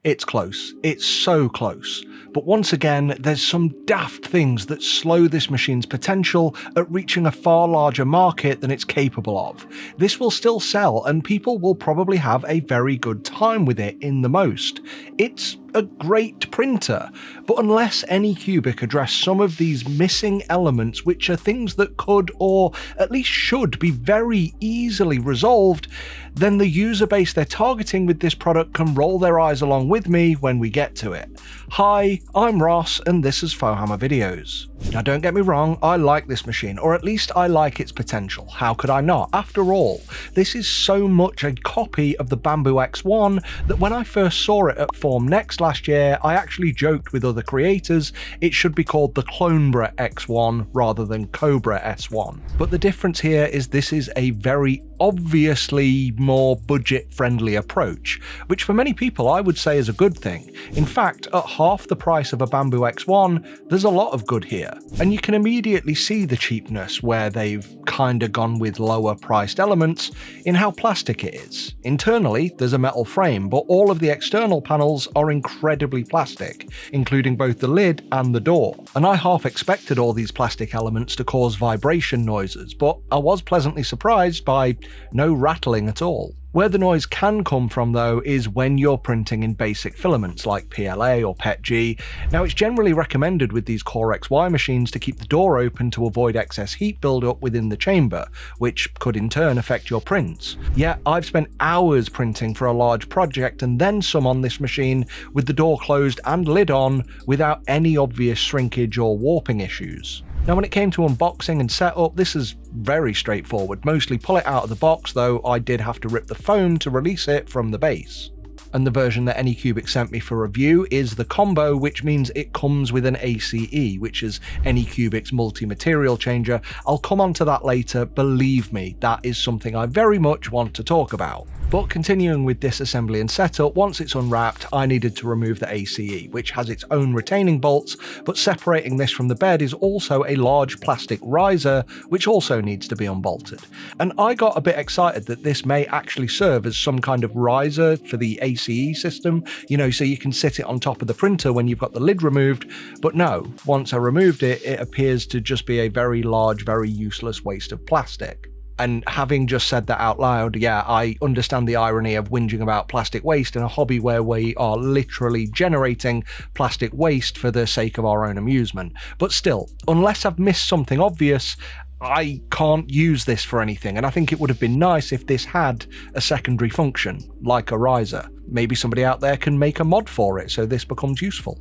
It's close. It's so close. But once again, there's some daft things that slow this machine's potential at reaching a far larger market than it's capable of. This will still sell, and people will probably have a very good time with it in the most. It's a great printer, but unless Anycubic address some of these missing elements, which are things that could, or at least should, be very easily resolved, then the user base they're targeting with this product can roll their eyes along with me when we get to it. Hi, I'm Ross, and this is FauxHammer Videos. Now don't get me wrong, I like this machine, or at least I like its potential. How could I not? After all, this is so much a copy of the Bambu X1 that when I first saw it at Form Next last year, I actually joked with other creators it should be called the Kobra X1 rather than Kobra S1. But the difference here is this is a very obviously more budget-friendly approach, which for many people I would say is a good thing. In fact, at half the price of a Bambu X1, there's a lot of good here. And you can immediately see the cheapness where they've kinda gone with lower priced elements in how plastic it is. Internally, there's a metal frame, but all of the external panels are incredibly plastic, including both the lid and the door. And I half expected all these plastic elements to cause vibration noises, but I was pleasantly surprised by no rattling at all. Where the noise can come from though is when you're printing in basic filaments like PLA or PETG. Now it's generally recommended with these Core XY machines to keep the door open to avoid excess heat buildup within the chamber, which could in turn affect your prints. Yet I've spent hours printing for a large project and then some on this machine with the door closed and lid on without any obvious shrinkage or warping issues. Now when it came to unboxing and setup, this is very straightforward. Mostly pull it out of the box, though I did have to rip the foam to release it from the base. And the version that Anycubic sent me for review is the combo, which means it comes with an ACE, which is Anycubic's multi-material changer. I'll come on to that later, believe me, that is something I very much want to talk about. But continuing with disassembly and setup, once it's unwrapped, I needed to remove the ACE, which has its own retaining bolts, but separating this from the bed is also a large plastic riser, which also needs to be unbolted. And I got a bit excited that this may actually serve as some kind of riser for the ACE system, you know, so you can sit it on top of the printer when you've got the lid removed, but no, once I removed it, it appears to just be a very large, very useless waste of plastic. And having just said that out loud, yeah, I understand the irony of whinging about plastic waste in a hobby where we are literally generating plastic waste for the sake of our own amusement. But still, unless I've missed something obvious, I can't use this for anything, and I think it would have been nice if this had a secondary function, like a riser. Maybe somebody out there can make a mod for it so this becomes useful.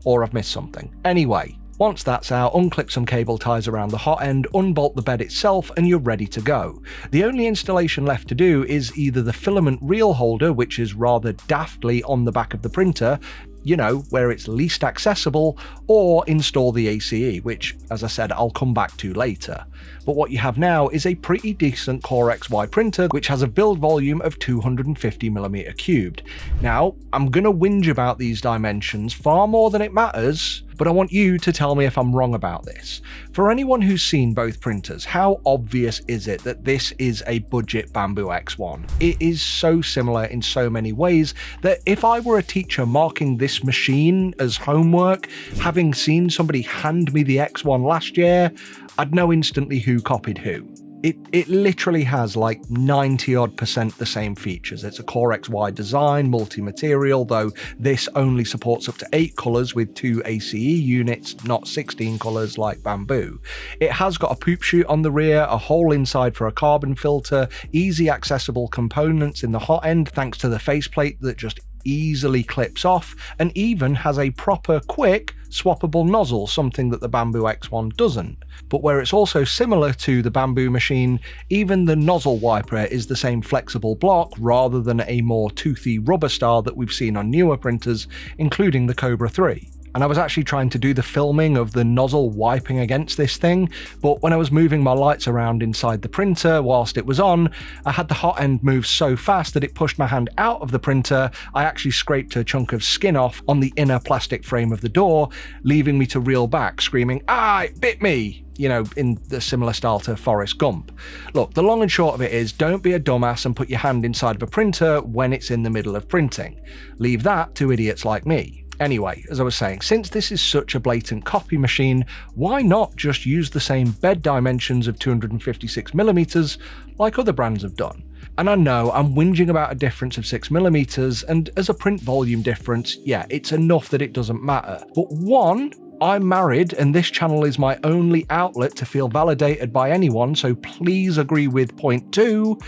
Or I've missed something. Anyway. Once that's out, unclip some cable ties around the hot end, unbolt the bed itself, and you're ready to go. The only installation left to do is either the filament reel holder, which is rather daftly on the back of the printer, you know, where it's least accessible, or install the ACE, which, as I said, I'll come back to later. But what you have now is a pretty decent Core XY printer, which has a build volume of 250mm cubed. Now, I'm gonna whinge about these dimensions far more than it matters, but I want you to tell me if I'm wrong about this. For anyone who's seen both printers, how obvious is it that this is a budget Bambu X1? It is so similar in so many ways that if I were a teacher marking this machine as homework, having seen somebody hand me the X1 last year, I'd know instantly who copied who. It literally has like 90% the same features. It's a Core XY design, multi-material, though this only supports up to 8 colours with 2 ACE units, not 16 colours like Bambu. It has got a poop chute on the rear, a hole inside for a carbon filter, easy accessible components in the hot end thanks to the faceplate that just easily clips off, and even has a proper quick swappable nozzle, something that the Bambu X1 doesn't. But where it's also similar to the Bambu machine, even the nozzle wiper is the same flexible block rather than a more toothy rubber style that we've seen on newer printers, including the Kobra 3. And I was actually trying to do the filming of the nozzle wiping against this thing, but when I was moving my lights around inside the printer whilst it was on, I had the hot end move so fast that it pushed my hand out of the printer. I actually scraped a chunk of skin off on the inner plastic frame of the door, leaving me to reel back, screaming, "Ah, it bit me!" You know, in the similar style to Forrest Gump. Look, the long and short of it is, don't be a dumbass and put your hand inside of a printer when it's in the middle of printing. Leave that to idiots like me. Anyway, as I was saying, since this is such a blatant copy machine, why not just use the same bed dimensions of 256mm like other brands have done? And I know I'm whinging about a difference of 6mm, and as a print volume difference, yeah, it's enough that it doesn't matter. But one, I'm married and this channel is my only outlet to feel validated by anyone, so please agree with point 2.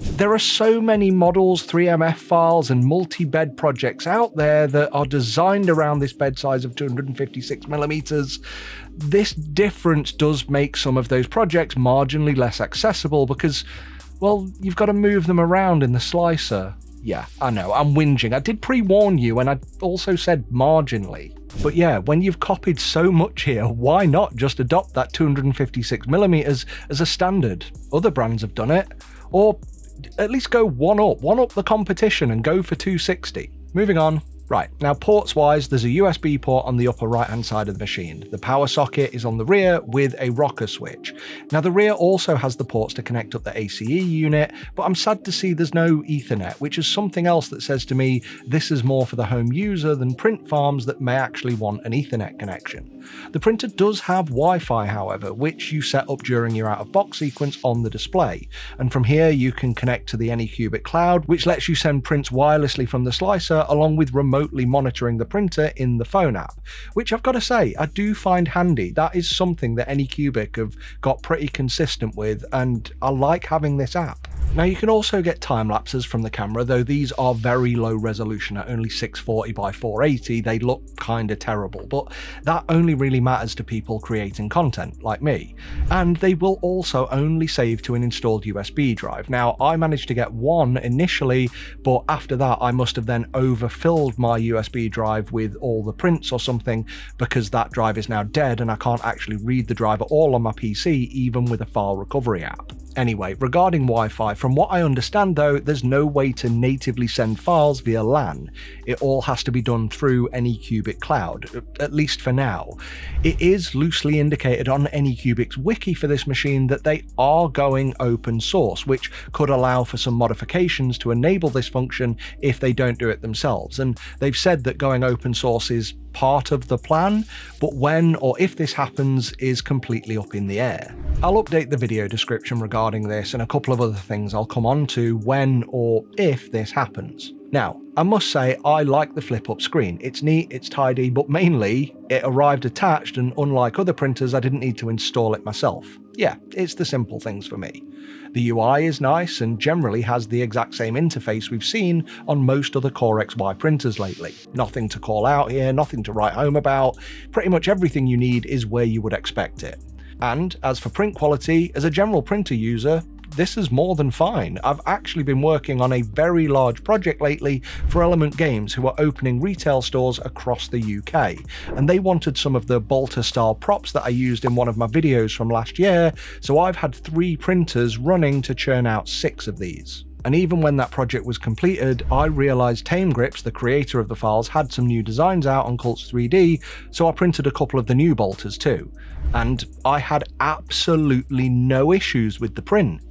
There are so many models, 3MF files, and multi-bed projects out there that are designed around this bed size of 256mm. This difference does make some of those projects marginally less accessible because, well, you've got to move them around in the slicer. Yeah, I know, I'm whinging. I did pre-warn you, and I also said marginally. But yeah, when you've copied so much here, why not just adopt that 256mm as a standard? Other brands have done it. Or at least go one up the competition and go for 260. Moving on. Right, now ports wise, there's a USB port on the upper right hand side of the machine. The power socket is on the rear with a rocker switch. Now the rear also has the ports to connect up the ACE unit, but I'm sad to see there's no Ethernet, which is something else that says to me this is more for the home user than print farms that may actually want an Ethernet connection. The printer does have Wi-Fi, however, which you set up during your out of box sequence on the display, and from here you can connect to the Anycubic cloud, which lets you send prints wirelessly from the slicer along with remotely monitoring the printer in the phone app, which I've got to say I do find handy. That is something that Anycubic have got pretty consistent with, and I like having this app. Now you can also get time lapses from the camera, though these are very low resolution at only 640 by 480. They look kinda terrible, but that only really matters to people creating content like me. And they will also only save to an installed USB drive. Now I managed to get one initially, but after that I must have then overfilled my USB drive with all the prints or something, because that drive is now dead and I can't actually read the drive at all on my PC, even with a file recovery app. Anyway, regarding Wi-Fi, from what I understand though, there's no way to natively send files via LAN. It all has to be done through Anycubic Cloud, at least for now. It is loosely indicated on Anycubic's wiki for this machine that they are going open source, which could allow for some modifications to enable this function if they don't do it themselves. And they've said that going open source is part of the plan, but when or if this happens is completely up in the air. I'll update the video description regarding this and a couple of other things I'll come on to when or if this happens. Now, I must say I like the flip up screen. It's neat, it's tidy, but mainly it arrived attached, and unlike other printers I didn't need to install it myself. Yeah, it's the simple things for me. The UI is nice and generally has the exact same interface we've seen on most other Core XY printers lately. Nothing to call out here, nothing to write home about. Pretty much everything you need is where you would expect it. And as for print quality, as a general printer user, this is more than fine. I've actually been working on a very large project lately for Element Games, who are opening retail stores across the UK, and they wanted some of the Bolter style props that I used in one of my videos from last year, so I've had 3 printers running to churn out 6 of these. And even when that project was completed, I realised Tame Grips, the creator of the files, had some new designs out on Cults 3D, so I printed a couple of the new bolters too. And I had absolutely no issues with the print.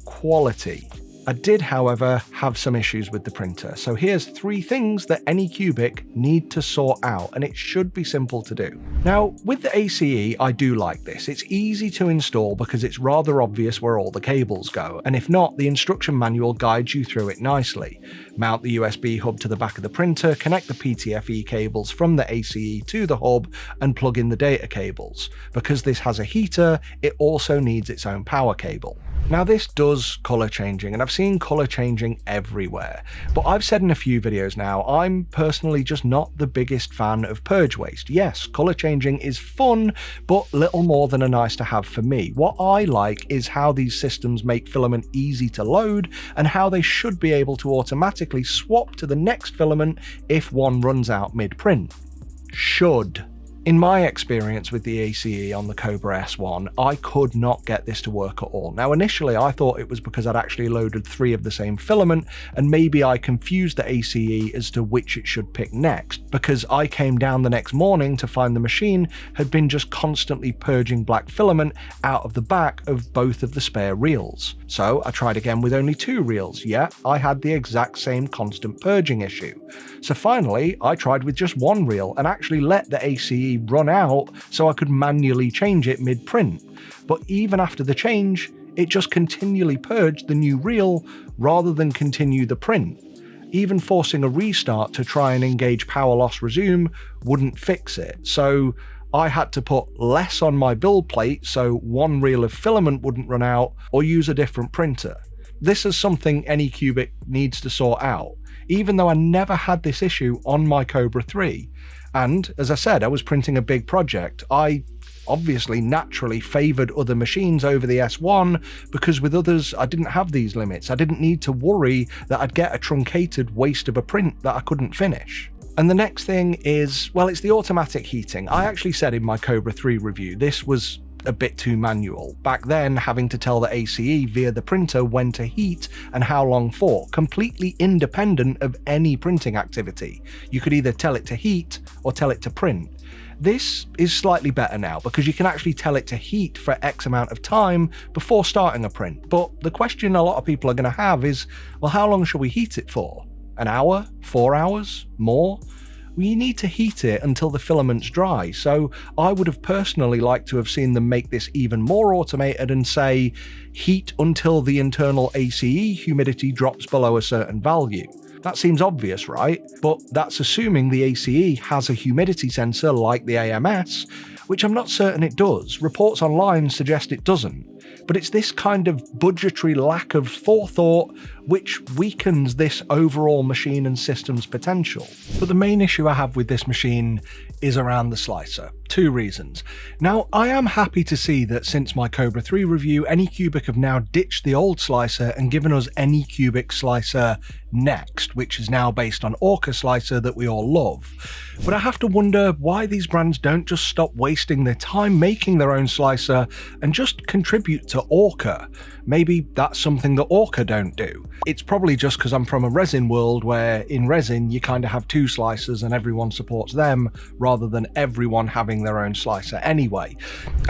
Quality. I did, however, have some issues with the printer, so here's 3 things that Anycubic need to sort out, and it should be simple to do. Now, with the ACE, I do like this. It's easy to install because it's rather obvious where all the cables go, and if not, the instruction manual guides you through it nicely. Mount the USB hub to the back of the printer, connect the PTFE cables from the ACE to the hub, and plug in the data cables. Because this has a heater, it also needs its own power cable. Now this does colour changing, and I've seen colour changing everywhere, but I've said in a few videos now, I'm personally just not the biggest fan of purge waste. Yes, colour changing is fun, but little more than a nice to have for me. What I like is how these systems make Filament easy to load, and how they should be able to automatically swap to the next filament if one runs out mid-print. should. In my experience with the ACE on the Kobra S1, I could not get this to work at all. Now initially I thought it was because I'd actually loaded 3 of the same filament, and maybe I confused the ACE as to which it should pick next, because I came down the next morning to find the machine had been just constantly purging black filament out of the back of both of the spare reels. So I tried again with only 2 reels, yet I had the exact same constant purging issue. So finally I tried with just 1 reel and actually let the ACE run out so I could manually change it mid-print. But even after the change, it just continually purged the new reel rather than continue the print. Even forcing a restart to try and engage power loss resume wouldn't fix it, so I had to put less on my build plate so 1 reel of filament wouldn't run out, or use a different printer. This is something Anycubic needs to sort out, even though I never had this issue on my Kobra 3. And as I said, I was printing a big project. I obviously naturally favoured other machines over the S1 because with others I didn't have these limits. I didn't need to worry that I'd get a truncated waste of a print that I couldn't finish. And the next thing is, well, it's the automatic heating. I actually said in my Kobra 3 review this was a bit too manual. Back then, having to tell the ACE via the printer when to heat and how long for, completely independent of any printing activity. You could either tell it to heat or tell it to print. This is slightly better now because you can actually tell it to heat for X amount of time before starting a print. But the question a lot of people are going to have is, well, how long shall we heat it for? An hour? 4 hours? More? We need to heat it until the filament's dry, so I would have personally liked to have seen them make this even more automated and say, heat until the internal ACE humidity drops below a certain value. That seems obvious, right? But that's assuming the ACE has a humidity sensor like the AMS, which I'm not certain it does. Reports online suggest it doesn't. But it's this kind of budgetary lack of forethought which weakens this overall machine and system's potential. But the main issue I have with this machine is around the slicer. 2 reasons. Now, I am happy to see that since my Kobra 3 review, Anycubic have now ditched the old slicer and given us Anycubic Slicer Next, which is now based on Orca Slicer that we all love. But I have to wonder why these brands don't just stop wasting their time making their own slicer and just contribute to Orca. Maybe that's something that Orca don't do. It's probably just because I'm from a resin world where in resin you kind of have 2 slicers and everyone supports them rather than everyone having their own slicer anyway.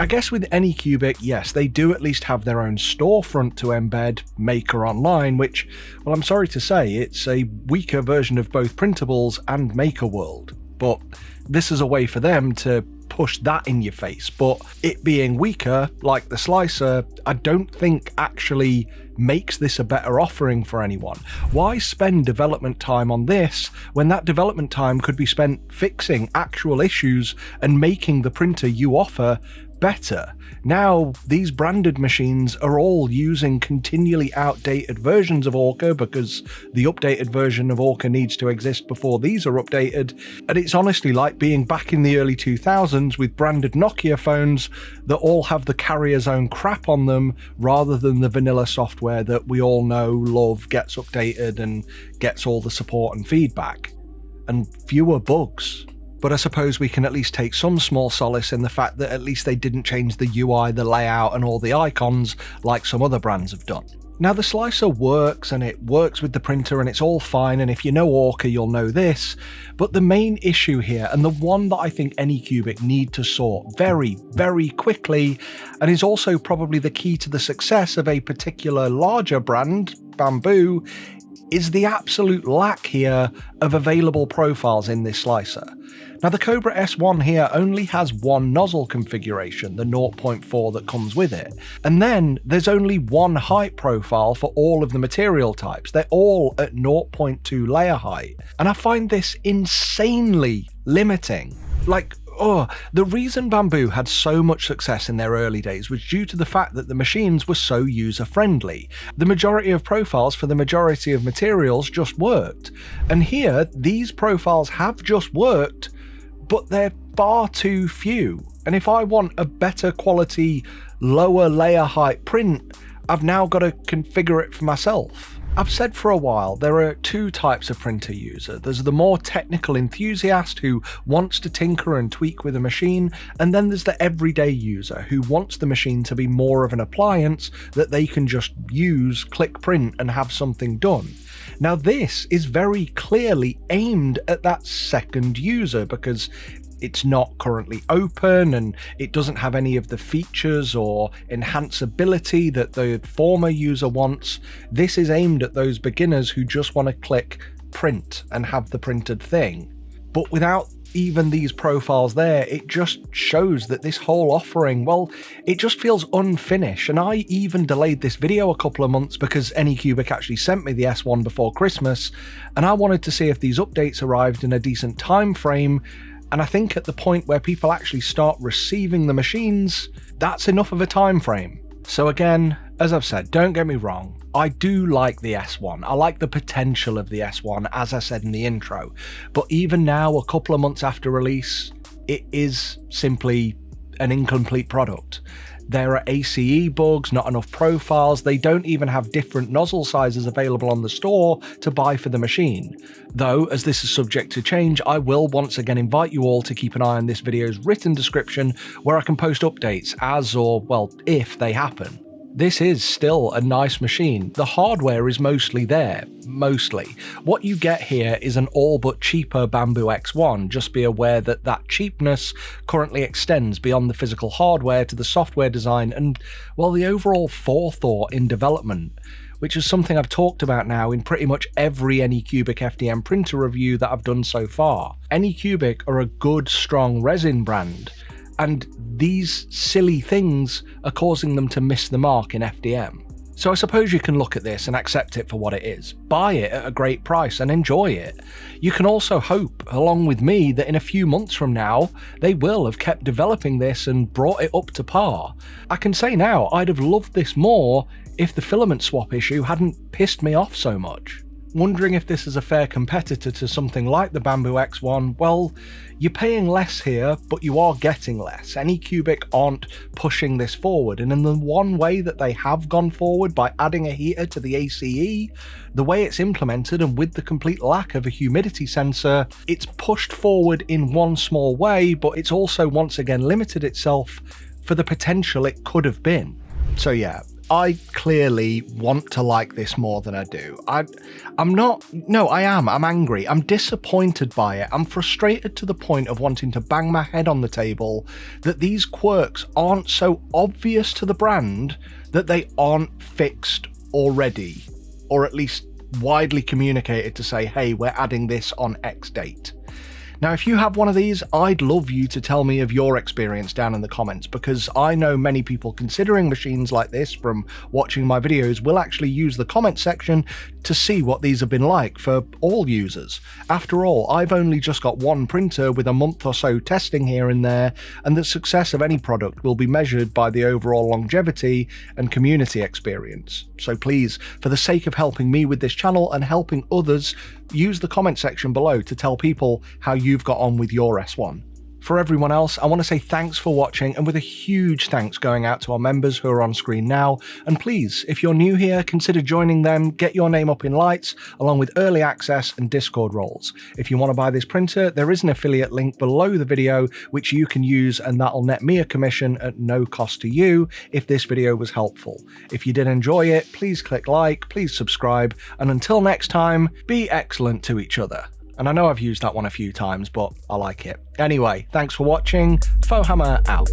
I guess with Anycubic, yes, they do at least have their own storefront to embed Maker online, which, well, I'm sorry to say, it's a weaker version of both Printables and Maker World. But this is a way for them to push that in your face, but it being weaker, like the slicer, I don't think actually makes this a better offering for anyone. Why spend development time on this when that development time could be spent fixing actual issues and making the printer you offer better? Now, these branded machines are all using continually outdated versions of Orca because the updated version of Orca needs to exist before these are updated, and it's honestly like being back in the early 2000s with branded Nokia phones that all have the carrier's own crap on them rather than the vanilla software that we all know, love, gets updated and gets all the support and feedback, and fewer bugs. But I suppose we can at least take some small solace in the fact that at least they didn't change the UI, the layout and all the icons like some other brands have done. Now, the slicer works and it works with the printer and it's all fine, and if you know Orca you'll know this, but the main issue here, and the one that I think Anycubic need to sort very, very quickly, and is also probably the key to the success of a particular larger brand, Bambu, is the absolute lack here of available profiles in this slicer. Now, the Kobra S1 here only has 1 nozzle configuration, the 0.4 that comes with it, and then there's only 1 height profile for all of the material types. They're all at 0.2 layer height, and I find this insanely limiting. The reason Bambu had so much success in their early days was due to the fact that the machines were so user-friendly. The majority of profiles for the majority of materials just worked. And here, these profiles have just worked, but they're far too few. And if I want a better quality, lower layer height print, I've now got to configure it for myself. I've said for a while there are two types of printer user. There's the more technical enthusiast who wants to tinker and tweak with a machine, and then there's the everyday user who wants the machine to be more of an appliance that they can just use, click print and have something done. Now this is very clearly aimed at that second user because it's not currently open and it doesn't have any of the features or enhanceability that the former user wants. This is aimed at those beginners who just want to click print and have the printed thing. But without even these profiles there, it just shows that this whole offering, well, it just feels unfinished. And I even delayed this video a couple of months because Anycubic actually sent me the S1 before Christmas, and I wanted to see if these updates arrived in a decent time frame. And I think at the point where people actually start receiving the machines, that's enough of a time frame. So again, as I've said, don't get me wrong, I do like the S1. I like the potential of the S1, as I said in the intro. But even now, a couple of months after release, it is simply an incomplete product. There are ACE bugs, not enough profiles, they don't even have different nozzle sizes available on the store to buy for the machine. Though, as this is subject to change, I will once again invite you all to keep an eye on this video's written description where I can post updates as or, well, if they happen. This is still a nice machine. The hardware is mostly there. Mostly. What you get here is an all but cheaper Bambu X1. Just be aware that that cheapness currently extends beyond the physical hardware to the software design and, well, the overall forethought in development, which is something I've talked about now in pretty much every Anycubic FDM printer review that I've done so far. Anycubic are a good, strong resin brand, and these silly things are causing them to miss the mark in FDM. So I suppose you can look at this and accept it for what it is, buy it at a great price and enjoy it. You can also hope, along with me, that in a few months from now, they will have kept developing this and brought it up to par. I can say now, I'd have loved this more if the filament swap issue hadn't pissed me off so much. Wondering if this is a fair competitor to something like the Bambu X1, well, you're paying less here, but you are getting less. Anycubic aren't pushing this forward, and in the one way that they have gone forward by adding a heater to the ACE, the way it's implemented and with the complete lack of a humidity sensor, it's pushed forward in one small way, but it's also once again limited itself for the potential it could have been. So yeah, I clearly want to like this more than I do. I'm angry. I'm disappointed by it. I'm frustrated to the point of wanting to bang my head on the table that these quirks aren't so obvious to the brand that they aren't fixed already, or at least widely communicated to say, hey, we're adding this on X date. Now, if you have one of these, I'd love you to tell me of your experience down in the comments, because I know many people considering machines like this from watching my videos will actually use the comment section to see what these have been like for all users. After all, I've only just got one printer with a month or so testing here and there, and the success of any product will be measured by the overall longevity and community experience. So please, for the sake of helping me with this channel and helping others, use the comment section below to tell people how you've got on with your S1. For everyone else, I want to say thanks for watching, and with a huge thanks going out to our members who are on screen now. And please, if you're new here, consider joining them, get your name up in lights, along with early access and Discord roles. If you want to buy this printer, there is an affiliate link below the video which you can use, and that'll net me a commission at no cost to you if this video was helpful. If you did enjoy it, please click like, please subscribe, and until next time, be excellent to each other. And I know I've used that one a few times, but I like it. Anyway, thanks for watching. FauxHammer out.